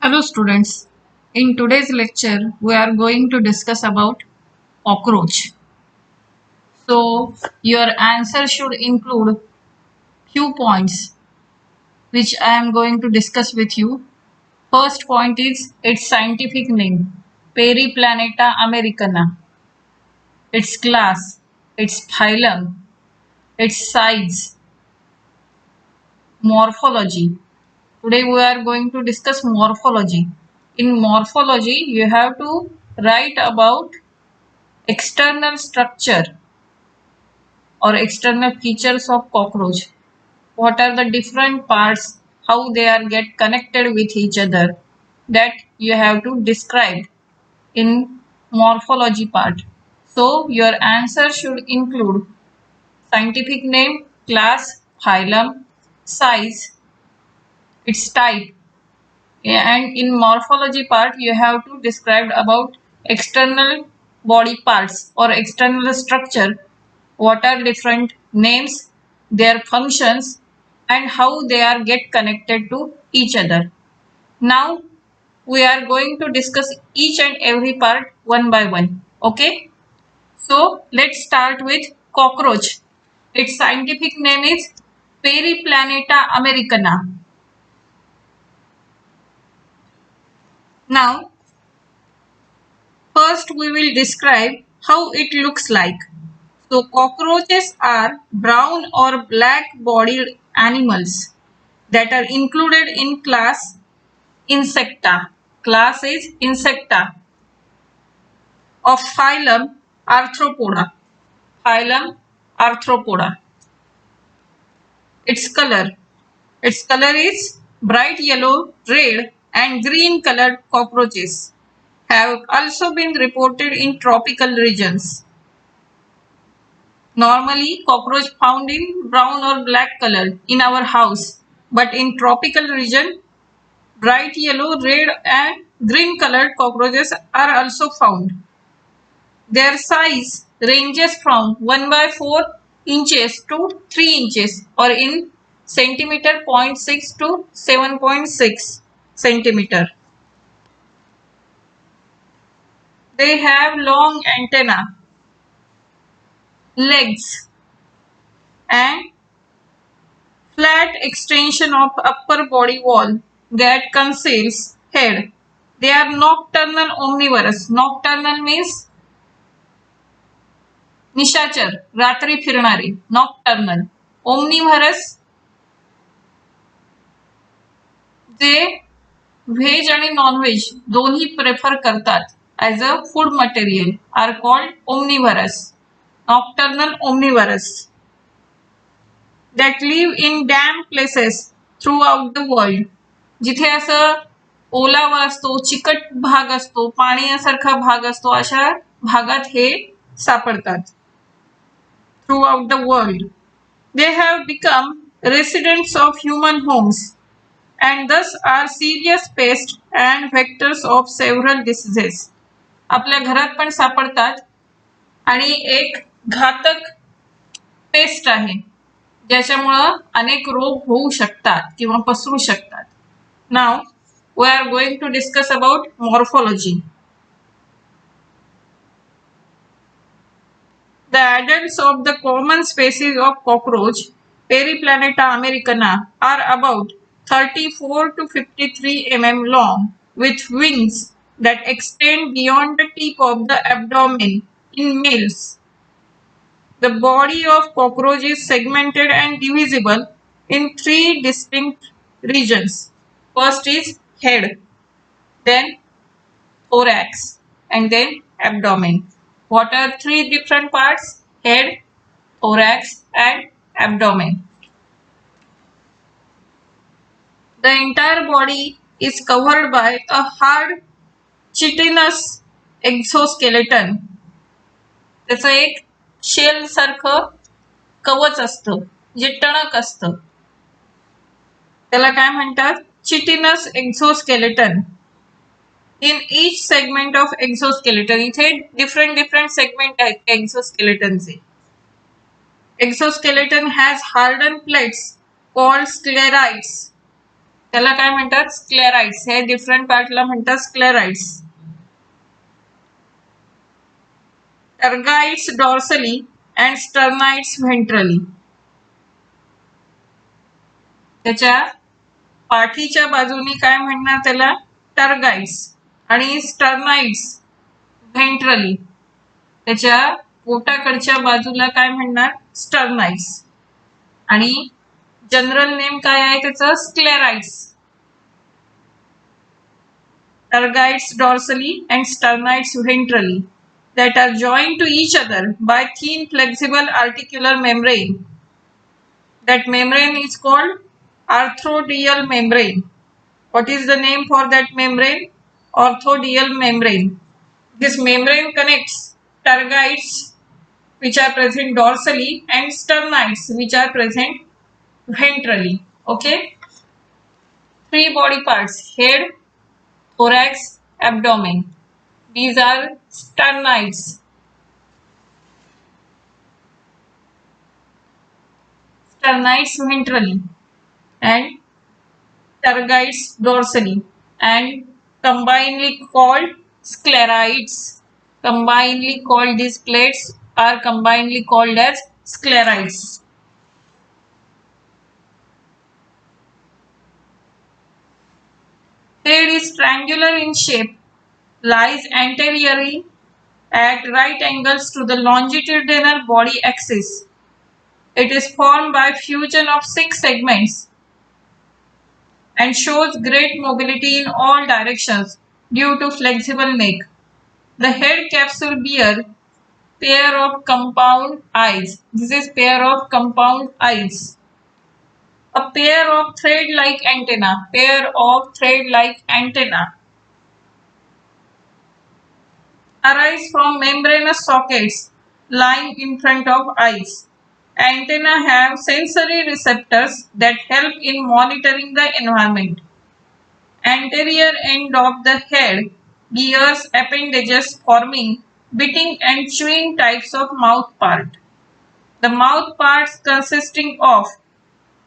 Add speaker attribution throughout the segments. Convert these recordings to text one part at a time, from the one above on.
Speaker 1: Hello students. In today's lecture we are going to discuss about cockroach. So your answer should include few points which I am going to discuss with you. First point is its scientific name, Periplaneta americana, its class, its phylum, its size, morphology. Today we are going to discuss morphology. In morphology you have to write about external structure or external features of cockroach. What are the different parts, how they are get connected with each other, that you have to describe in morphology part. So your answer should include scientific name, class, phylum, size, its type. And in morphology part you have to describe about external body parts or external structure, what are different names, their functions, and how they are get connected to each other. Now we are going to discuss each and every part one by one. Okay, so let's start with cockroach. Its scientific name is Periplaneta americana. Now first we will describe how it looks like. So cockroaches are brown or black bodied animals that are included in class Insecta. Class is Insecta of phylum Arthropoda. Phylum Arthropoda. Its color. Its color is bright yellow, red and green colored cockroaches have also been reported in tropical regions. Normally, cockroach found in brown or black color in our house, but in tropical region, bright yellow, red and green colored cockroaches are also found. Their size ranges from 1 by 4 inches to 3 inches or in centimeter 0.6 to 7.6 centimeter. They have long antenna, legs and flat extension of upper body wall that conceals head. They are nocturnal omnivorous. Nocturnal means निशाचर, रात्री फिरणारे, nocturnal. Omnivorous जे veg आणि non veg दोन्ही prefer करतात as a food material are called omnivorous. Nocturnal omnivorous that live in damp places throughout the world. जिथे असं ओलावा असतो, चिकट भाग असतो, पाण्यासारखा भाग असतो, अशा भागात हे सापडतात. Throughout the world, they have become residents of human homes and thus are serious pests and vectors of several diseases. आपल्या घरात पण सापडतात आणि एक घातक पेस्ट आहे ज्याच्यामुळे अनेक रोग होऊ शकतात किंवा पसरू शकतात. Now we are going to discuss about morphology. The adults of the common species of cockroach, Periplaneta americana, are about 34 to 53 mm long, with wings that extend beyond the tip of the abdomen in males. The body of cockroach is segmented and divisible in three distinct regions. First is head, then thorax, and then abdomen. What are three different parts? Head, thorax and abdomen. The entire body is covered by a hard chitinous exoskeleton. त्याचं एक shell सारखं कवच असतं जे टणक असतं, त्याला काय म्हणतात? Chitinous exoskeleton. In each segment of exoskeleton, इथे different segment आहेत exoskeletonचे. Exoskeleton has hardened plates called sclerites त्याला काय म्हणतात? स्क्लेराइड्स. हे डिफरंट पार्टला म्हणतात sclerites. Tergites dorsally and sternites ventrally. त्याच्या पाठीच्या बाजूनी काय म्हणणार त्याला? टर्गाइड्स. आणि स्टर्नाइड्स व्हेंट्रली. त्याच्या पोटाकडच्या बाजूला काय म्हणणार? स्टर्नाइड्स. आणि जनरल नेम काय आहे त्याचं? Sclereids. Tergites dorsally and sternites ventrally that are joined to each other by thin flexible articular membrane. That membrane is called arthrodial membrane. What is the name for that membrane? Arthrodial membrane. This membrane connects tergites which are present dorsally and sternites which are present ventrally. Okay. 3 body parts: head, thorax, abdomen. These are sternites. Sternites ventrally and tergites dorsally, and combinedly called sclerites. Combinedly called, these plates are combinedly called as sclerites. Head is triangular in shape, lies anteriorly at right angles to the longitudinal body axis. It is formed by fusion of 6 segments and shows great mobility in all directions due to flexible neck. The head capsule bears pair of compound eyes. This is pair of compound eyes. A pair of thread-like antenna. Pair of thread-like antenna arise from membranous sockets lying in front of eyes. Antenna have sensory receptors that help in monitoring the environment. Anterior end of the head bears appendages forming biting and chewing types of mouth part. The mouth parts consisting of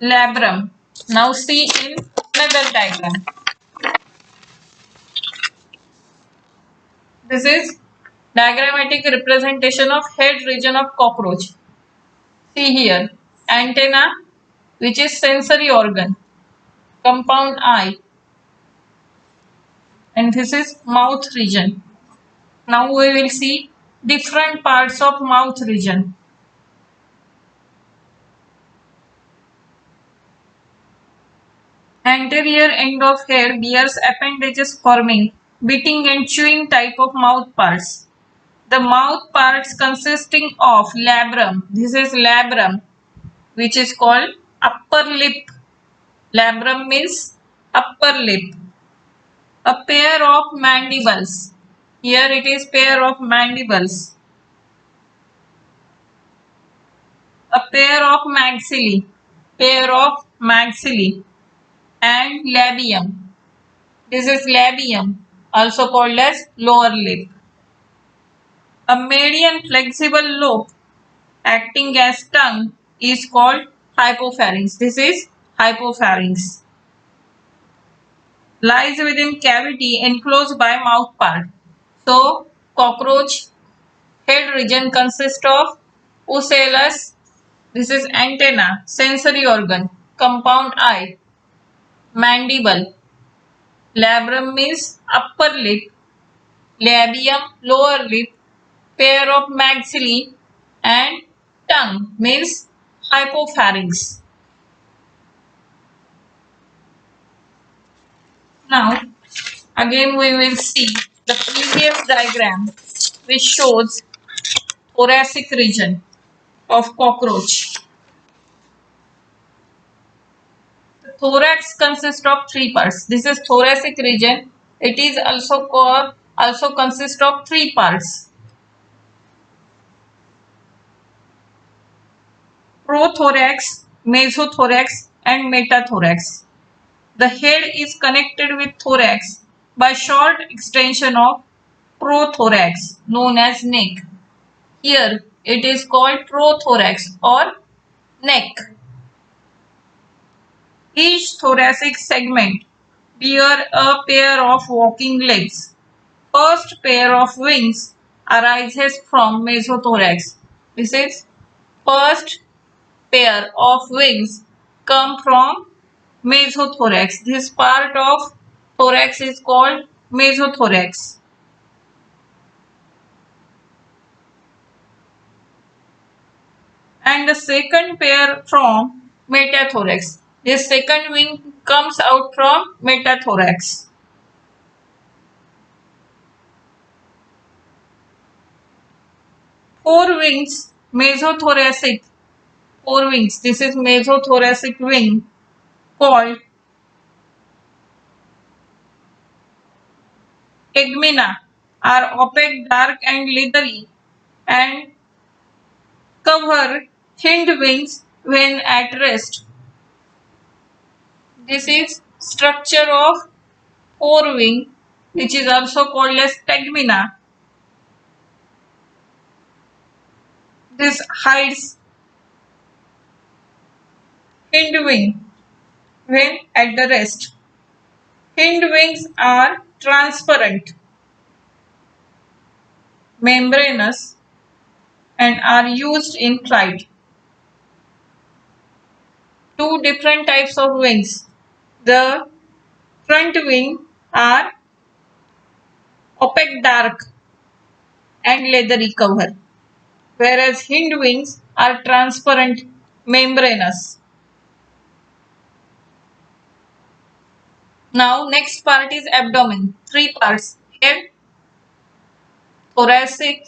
Speaker 1: labrum. Now see in another diagram. This is diagrammatic representation of head region of cockroach. See here, antenna, which is sensory organ, compound eye, and this is mouth region. Now we will see different parts of mouth region. Anterior end of head bears appendages forming biting and chewing type of mouth parts. The mouth parts consisting of labrum. This is labrum, which is called upper lip. Labrum means upper lip. A pair of mandibles. Here it is pair of mandibles. A pair of maxillae. Pair of maxillae. And labium. This is labium, also called as lower lip. A median flexible lobe acting as tongue is called hypopharynx. This is hypopharynx. Lies within cavity enclosed by mouth part. So, cockroach head region consists of ocellus. This is antenna, sensory organ, compound eye, mandible. Labrum means upper lip, labium lower lip, pair of maxillae, and tongue means hypopharynx. Now again we will see the previous diagram which shows thoracic region of cockroach. The thorax consists of 3 parts. This is thoracic region. It is also consists of 3 parts. Prothorax, mesothorax, and metathorax. The head is connected with thorax by short extension of prothorax known as neck. Here it is called prothorax or neck. Each thoracic segment bear a pair of walking legs. First pair of wings arises from mesothorax. This is first pair of wings come from mesothorax. This part of thorax is called mesothorax. And the second pair from metathorax. This second wing comes out from metathorax. Four wings, mesothoracic. Four wings. This is mesothoracic wing called tegmina are opaque, dark and leathery and cover hind wings when at rest. This is structure of forewing, which is also called as tegmina. This hides hind wing when at the rest. Hind wings are transparent, membranous and are used in flight. Two different types of wings. The front wing are opaque, dark and leathery cover, whereas hind wings are transparent, membranous. Now next part is abdomen. Three parts: head, thoracic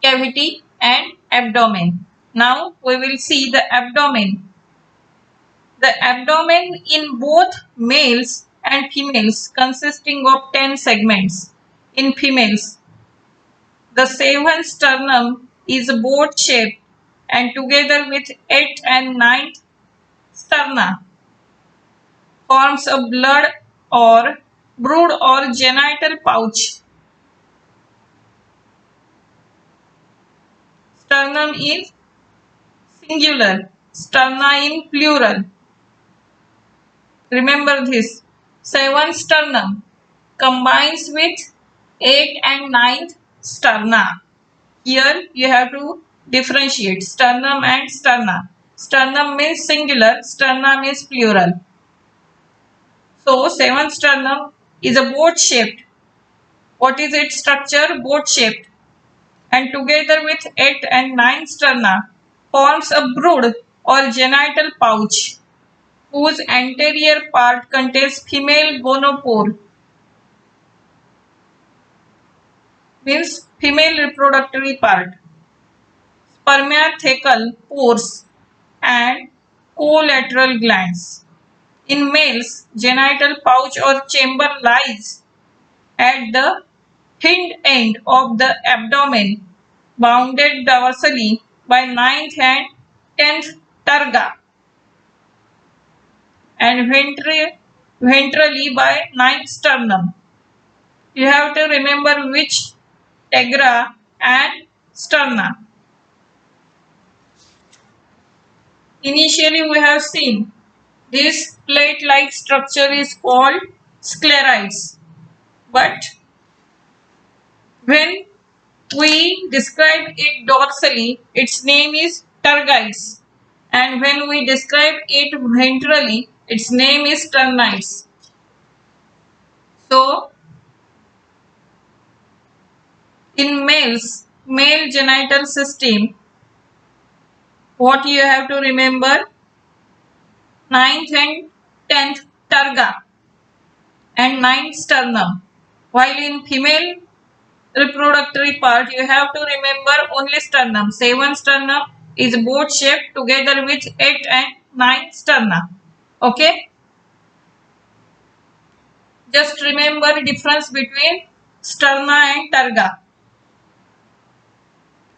Speaker 1: cavity and abdomen. Now we will see the abdomen. The abdomen in both males and females consisting of 10 segments. In females, the 7th sternum is boat shaped and together with 8th and 9th sterna forms a blood or brood or genital pouch. Sternum is singular, sterna in plural. Remember this. 7th sternum combines with 8th and 9th sterna. Here you have to differentiate sternum and sterna. Sternum means singular, sterna means plural. So 7th sternum is a boat shaped. What is its structure? Boat shaped. And together with 8th and 9th sterna forms a brood or genital pouch whose anterior part contains female gonopore, means female reproductory part, spermathecal pores and collateral glands. In males, genital pouch or chamber lies at the hind end of the abdomen, bounded dorsally by 9th and 10th terga and ventrally by 9th sternum. You have to remember which tegra and sterna. Initially we have seen this plate-like structure is called sclerites, but when we describe it dorsally, its name is tergites, and when we describe it ventrally, its name is sternites. So, in males, male genital system, what you have to remember? 9th and 10th terga and 9th sternum. While in female reproductory part, you have to remember only sternum. 7th sternum is boat shaped together with 8th and 9th sterna. Okay? Just remember difference between sterna and terga.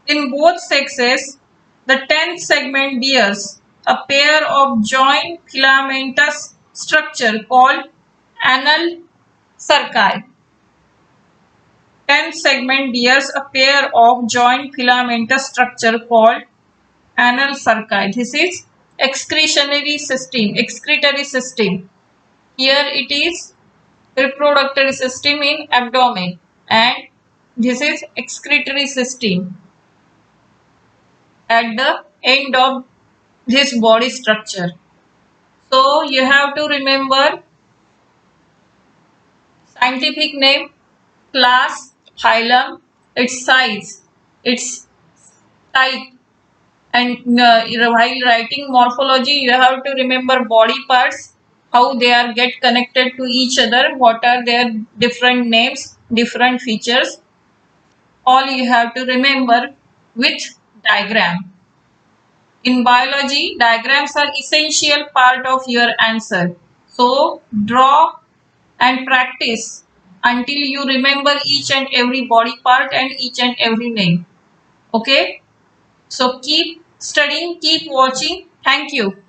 Speaker 1: In both sexes, the 10th segment bears a pair of joint filamentous structure called anal cerci. 10th segment bears a pair of joint filamentous structure called anal cerci. This is excretionary system, excretory system. Here it is reproductive system in abdomen, and this is excretory system at the end of this body structure. So you have to remember scientific name, class, phylum, its size, its type, and while writing morphology you have to remember body parts, how they are get connected to each other, what are their different names, different features, all you have to remember with diagram. In biology, diagrams are essential part of your answer. So draw and practice until you remember each and every body part and each and every name. Okay? So keep studying, keep watching. Thank you.